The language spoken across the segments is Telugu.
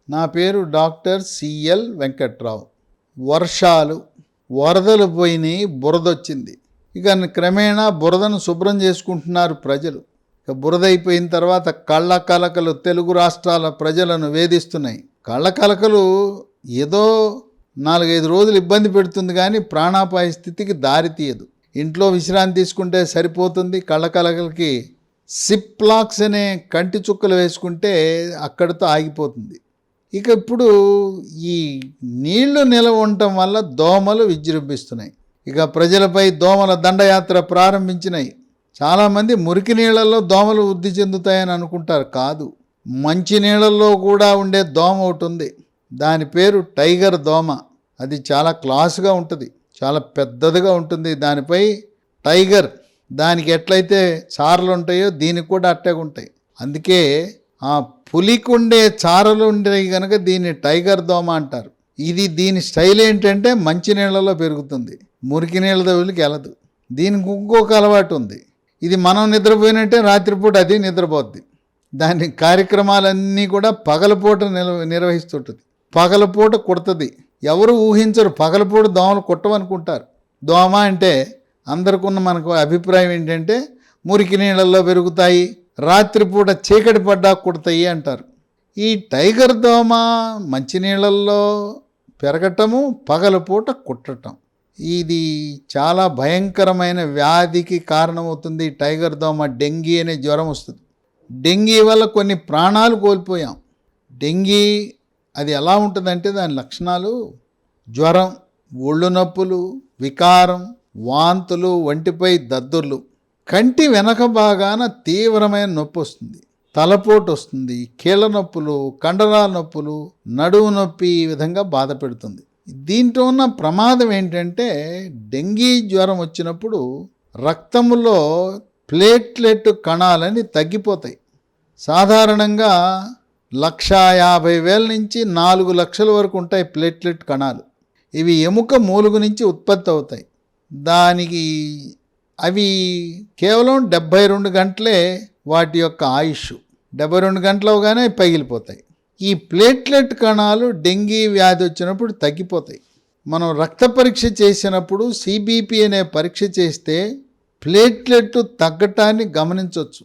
నా పేరు డాక్టర్ సిఎల్ వెంకట్రావు. వర్షాలు, వరదలు పోయినాయి, బురదొచ్చింది. ఇక క్రమేణా బురదను శుభ్రం చేసుకుంటున్నారు ప్రజలు. ఇక బురద అయిపోయిన తర్వాత కళ్ళ కలకలు తెలుగు రాష్ట్రాల ప్రజలను వేధిస్తున్నాయి. కళ్ళ కలకలు ఏదో 4-5 రోజులు ఇబ్బంది పెడుతుంది కానీ ప్రాణాపాయ స్థితికి దారి తీయదు. ఇంట్లో విశ్రాంతి తీసుకుంటే సరిపోతుంది. కళ్ళ కలకలకి సిప్లాక్స్ అనే కంటి చుక్కలు వేసుకుంటే అక్కడితో ఆగిపోతుంది. ఇక ఇప్పుడు ఈ నీళ్లు నిలవ ఉండటం వల్ల దోమలు విజృంభిస్తున్నాయి. ఇక ప్రజలపై దోమల దండయాత్ర ప్రారంభించినాయి. చాలామంది మురికి నీళ్లలో దోమలు వృద్ధి చెందుతాయని అనుకుంటారు. కాదు, మంచి నీళ్లలో కూడా ఉండే దోమ ఒకటి ఉంది. దాని పేరు టైగర్ దోమ. అది చాలా క్లాసుగా ఉంటుంది, చాలా పెద్దదిగా ఉంటుంది. దానిపై టైగర్, దానికి ఎట్లయితే చారలు ఉంటాయో దీనికి కూడా అట్టే ఉంటాయి. అందుకే ఆ పులికుండే చారలు ఉండేవి కనుక దీన్ని టైగర్ దోమ అంటారు. దీని స్టైల్ ఏంటంటే మంచి నీళ్లలో పెరుగుతుంది, మురికి నీళ్ళ దగ్గరికి వెళ్ళదు. దీనికి ఇంకొక అలవాటు ఉంది. ఇది మనం నిద్రపోయినట్టే రాత్రిపూట అది నిద్రపోద్ది. దాని కార్యక్రమాలన్నీ కూడా పగలపూట నిర్వహిస్తుంటుంది. పగలపూట కుడుతుంది. ఎవరు ఊహించరు పగలపూట దోమలు కుట్టవనుకుంటారు. దోమ అంటే అందరికున్న మనకు అభిప్రాయం ఏంటంటే మురికి నీళ్ళల్లో పెరుగుతాయి, రాత్రిపూట చీకటి పడ్డా కుడతాయి అంటారు. ఈ టైగర్ దోమ మంచినీళ్ళల్లో పెరగటము, పగలపూట కుట్టటం, ఇది చాలా భయంకరమైన వ్యాధికి కారణమవుతుంది. టైగర్ దోమ డెంగీ అనే జ్వరం వస్తుంది. డెంగీ వల్ల కొన్ని ప్రాణాలు కోల్పోయాం. డెంగీ అది ఎలా ఉంటుందంటే దాని లక్షణాలు జ్వరం, ఒళ్ళు నొప్పులు, వికారం, వాంతులు, ఒంటిపై దద్దుర్లు, కంటి వెనక భాగాన తీవ్రమైన నొప్పి వస్తుంది, తలపోటు వస్తుంది, కీళ్ళ నొప్పులు, కండరాల నొప్పులు, నడుము నొప్పి, ఈ విధంగా బాధ పెడుతుంది. దీంట్లో ఉన్న ప్రమాదం ఏంటంటే డెంగీ జ్వరం వచ్చినప్పుడు రక్తంలో ప్లేట్లెట్ కణాలని తగ్గిపోతాయి. సాధారణంగా 150,000 నుంచి 4 లక్షల వరకు ఉంటాయి ప్లేట్లెట్ కణాలు. ఇవి ఎముక మూలుగు నుంచి ఉత్పత్తి అవుతాయి. అవి కేవలం 72 గంటలే వాటి యొక్క ఆయుష్. 72 గంటలు అవగానే పగిలిపోతాయి. ఈ ప్లేట్లెట్ కణాలు డెంగీ వ్యాధి వచ్చినప్పుడు తగ్గిపోతాయి. మనం రక్త పరీక్ష చేసినప్పుడు సిబిపి అనే పరీక్ష చేస్తే ప్లేట్లెట్ తగ్గటాన్ని గమనించవచ్చు.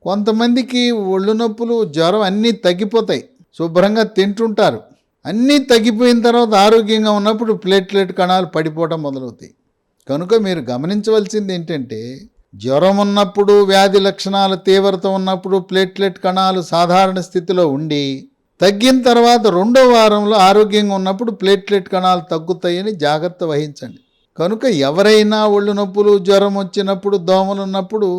కొంతమందికి ఒళ్ళు నొప్పులు, జ్వరం అన్నీ తగ్గిపోతాయి, శుభ్రంగా తింటుంటారు. అన్నీ తగ్గిపోయిన తర్వాత ఆరోగ్యంగా ఉన్నప్పుడు ప్లేట్లెట్ కణాలు పడిపోవడం మొదలవుతాయి. కనుక మీరు గమనించవలసింది ఏంటంటే జ్వరం ఉన్నప్పుడు, వ్యాధి లక్షణాల తీవ్రత ఉన్నప్పుడు ప్లేట్లెట్ కణాలు సాధారణ స్థితిలో ఉండి తగ్గిన తర్వాత 2వ వారంలో ఆరోగ్యంగా ఉన్నప్పుడు ప్లేట్లెట్ కణాలు తగ్గుతాయని జాగ్రత్త వహించండి. కనుక ఎవరైనా ఒళ్ళు నొప్పులు, జ్వరం వచ్చినప్పుడు, దోమలు ఉన్నప్పుడు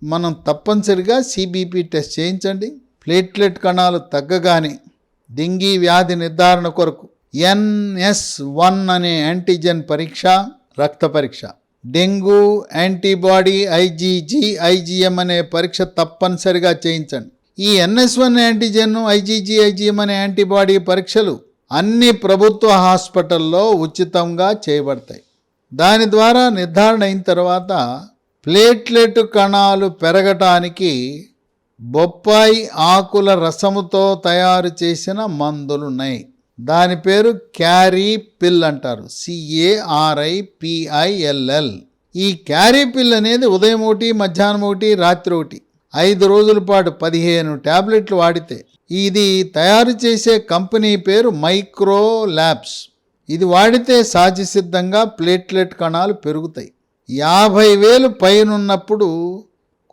మనం తప్పనిసరిగా సిబిపి టెస్ట్ చేయించండి. ప్లేట్లెట్ కణాలు తగ్గగానే డెంగీ వ్యాధి నిర్ధారణ కొరకు NS1 అనే యాంటీజెన్ పరీక్ష, రక్త పరీక్ష, డెంగ్యూ యాంటీబాడీ IgM అనే పరీక్ష తప్పనిసరిగా చేయించండి. ఈ NS1 యాంటీజెన్, IgM అనే యాంటీబాడీ పరీక్షలు అన్ని ప్రభుత్వ హాస్పిటల్లో ఉచితంగా చేయబడతాయి. దాని ద్వారా నిర్ధారణ అయిన తర్వాత ప్లేట్లెట్ కణాలు పెరగటానికి బొప్పాయి ఆకుల రసముతో తయారు చేసిన మందులున్నాయి. దాని పేరు క్యారీ పిల్ అంటారు, CARIPILL. ఈ క్యారీ పిల్ అనేది ఉదయం 1, మధ్యాహ్నం 1, రాత్రి 1, 5 రోజుల పాటు 15 టాబ్లెట్లు వాడితే. ఇది తయారు చేసే కంపెనీ పేరు మైక్రో ల్యాబ్స్. ఇది వాడితే సహజసిద్ధంగా ప్లేట్లెట్ కణాలు పెరుగుతాయి. 50,000 పైనున్నప్పుడు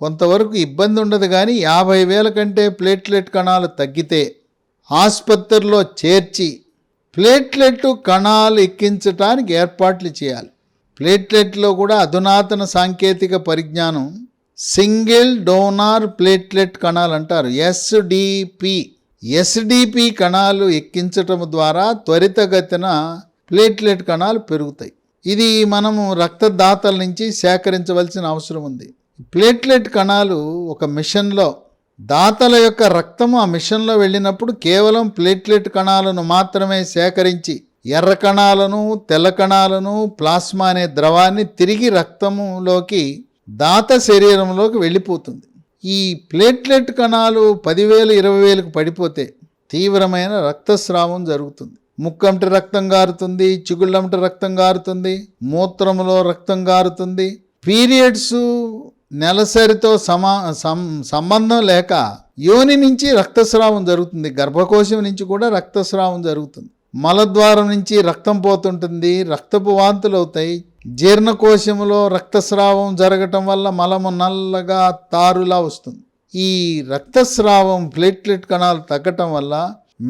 కొంతవరకు ఇబ్బంది ఉండదు, కానీ 50,000 కంటే ప్లేట్లెట్ కణాలు తగ్గితే ఆసుపత్రిలో చేర్చి ప్లేట్లెట్ కణాలు ఎక్కించడానికి ఏర్పాట్లు చేయాలి. ప్లేట్లెట్లో కూడా అధునాతన సాంకేతిక పరిజ్ఞానం, సింగిల్ డోనార్ ప్లేట్లెట్ కణాలు అంటారు, SDP కణాలు ఎక్కించటం ద్వారా త్వరితగతిన ప్లేట్లెట్ కణాలు పెరుగుతాయి. ఇది మనము రక్తదాతల నుంచి సేకరించవలసిన అవసరం ఉంది. ప్లేట్లెట్ కణాలు ఒక మిషన్లో, దాతల యొక్క రక్తము ఆ మిషన్లో వెళ్ళినప్పుడు కేవలం ప్లేట్లెట్ కణాలను మాత్రమే సేకరించి ఎర్ర కణాలను, తెల్ల కణాలను, ప్లాస్మా అనే ద్రవాన్ని తిరిగి రక్తములోకి, దాత శరీరంలోకి వెళ్ళిపోతుంది. ఈ ప్లేట్లెట్ కణాలు 10,000, 20,000కు పడిపోతే తీవ్రమైన రక్తస్రావం జరుగుతుంది. ముక్కంటి రక్తం గారుతుంది, చిగుళ్ళంటి రక్తం గారుతుంది, మూత్రంలో రక్తం గారుతుంది. పీరియడ్స్ నెలసరితో సంబంధం లేక యోని నుంచి రక్తస్రావం జరుగుతుంది. గర్భకోశం నుంచి కూడా రక్తస్రావం జరుగుతుంది. మలద్వారం నుంచి రక్తం పోతుంటుంది, రక్తపు వాంతులు అవుతాయి. జీర్ణకోశంలో రక్తస్రావం జరగటం వల్ల మలము నల్లగా తారులా వస్తుంది. ఈ రక్తస్రావం ప్లేట్లెట్ కణాలు తగ్గటం వల్ల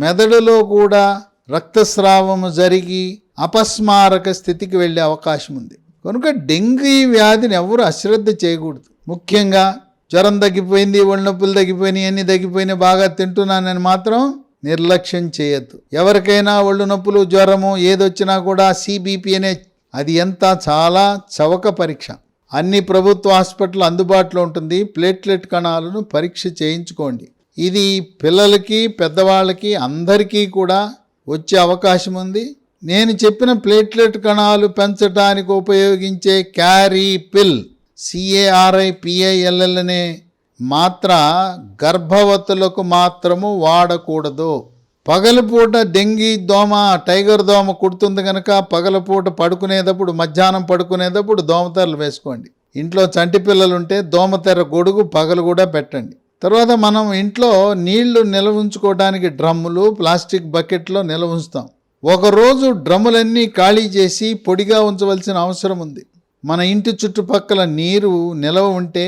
మెదడులో కూడా రక్తస్రావం జరిగి అపస్మారక స్థితికి వెళ్ళే అవకాశం ఉంది. కనుక డెంగీ వ్యాధిని ఎవరు అశ్రద్ధ చేయకూడదు. ముఖ్యంగా జ్వరం తగ్గిపోయింది, ఒళ్ళు నొప్పులు తగ్గిపోయినాయి, అన్నీ తగ్గిపోయినాయి, బాగా తింటున్నానని మాత్రం నిర్లక్ష్యం చేయొద్దు. ఎవరికైనా ఒళ్ళు నొప్పులు, జ్వరము ఏదొచ్చినా కూడా సిబిపి అనే అది ఎంత చాలా చవక పరీక్ష. అన్ని ప్రభుత్వ హాస్పిటల్ అందుబాటులో ఉంటుంది. ప్లేట్లెట్ కణాలను పరీక్ష చేయించుకోండి. ఇది పిల్లలకి, పెద్దవాళ్ళకి అందరికీ కూడా వచ్చే అవకాశం ఉంది. నేను చెప్పిన ప్లేట్లెట్ కణాలు పెంచడానికి ఉపయోగించే క్యారీ పిల్ CARIPILL అనే మాత్ర గర్భవతులకు మాత్రము వాడకూడదు. పగలపూట డెంగీ దోమ, టైగర్ దోమ కుడుతుంది కనుక పగలపూట పడుకునేటప్పుడు, మధ్యాహ్నం పడుకునేటప్పుడు దోమతెరలు వేసుకోండి. ఇంట్లో చంటి పిల్లలుంటే దోమతెర గొడుగు పగలు కూడా పెట్టండి. తర్వాత మనం ఇంట్లో నీళ్లు నిల్వ ఉంచుకోవడానికి డ్రమ్ములు, ప్లాస్టిక్ బకెట్లో నిల్వ ఉంచుతాం. ఒకరోజు డ్రమ్ములన్నీ ఖాళీ చేసి పొడిగా ఉంచవలసిన అవసరం ఉంది. మన ఇంటి చుట్టుపక్కల నీరు నిలవ ఉంటే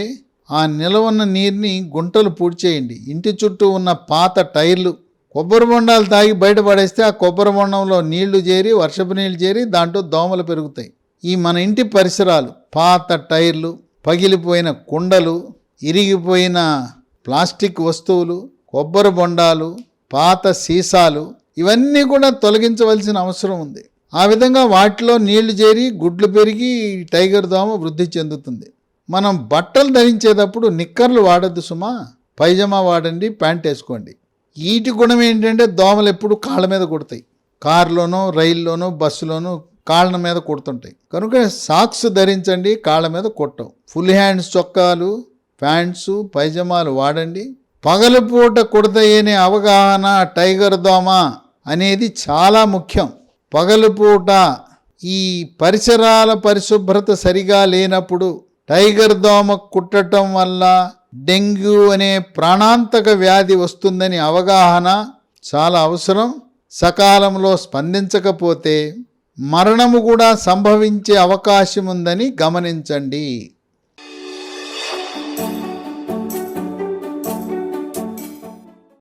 ఆ నిలవ ఉన్న నీరుని గుంటలు పూడ్చేయండి. ఇంటి చుట్టూ ఉన్న పాత టైర్లు, కొబ్బరి బొండాలు తాగి బయటపడేస్తే ఆ కొబ్బరి బొండంలో నీళ్లు చేరి, వర్షపు నీళ్లు చేరి దాంట్లో దోమలు పెరుగుతాయి. ఈ మన ఇంటి పరిసరాలు, పాత టైర్లు, పగిలిపోయిన కుండలు, ఇరిగిపోయిన ప్లాస్టిక్ వస్తువులు, కొబ్బరి బొండాలు, పాత సీసాలు, ఇవన్నీ కూడా తొలగించవలసిన అవసరం ఉంది. ఆ విధంగా వాటిలో నీళ్లు చేరి గుడ్లు పెరిగి టైగర్ దోమ వృద్ధి చెందుతుంది. మనం బట్టలు ధరించేటప్పుడు నిక్కర్లు వాడద్దు సుమా, పైజమా వాడండి, ప్యాంట్ వేసుకోండి. వీటి గుణం ఏంటంటే దోమలు ఎప్పుడు కాళ్ళ మీద కుడతాయి. కారులోనో, రైల్లోనో, బస్సులోనో కాళ్ళ మీద కుడుతుంటాయి. కనుక సాక్స్ ధరించండి, కాళ్ళ మీద కుట్టవు. ఫుల్ హ్యాండ్స్ చొక్కాలు, ప్యాంట్సు, పైజమాలు వాడండి. పగలపూట కుడతాయనే అవగాహన టైగర్ దోమ అనేది చాలా ముఖ్యం. పగలుపూట ఈ పరిసరాల పరిశుభ్రత సరిగా లేనప్పుడు టైగర్ దోమ కుట్టడం వల్ల డెంగ్యూ అనే ప్రాణాంతక వ్యాధి వస్తుందని అవగాహన చాలా అవసరం. సకాలంలో స్పందించకపోతే మరణము కూడా సంభవించే అవకాశం ఉందని గమనించండి.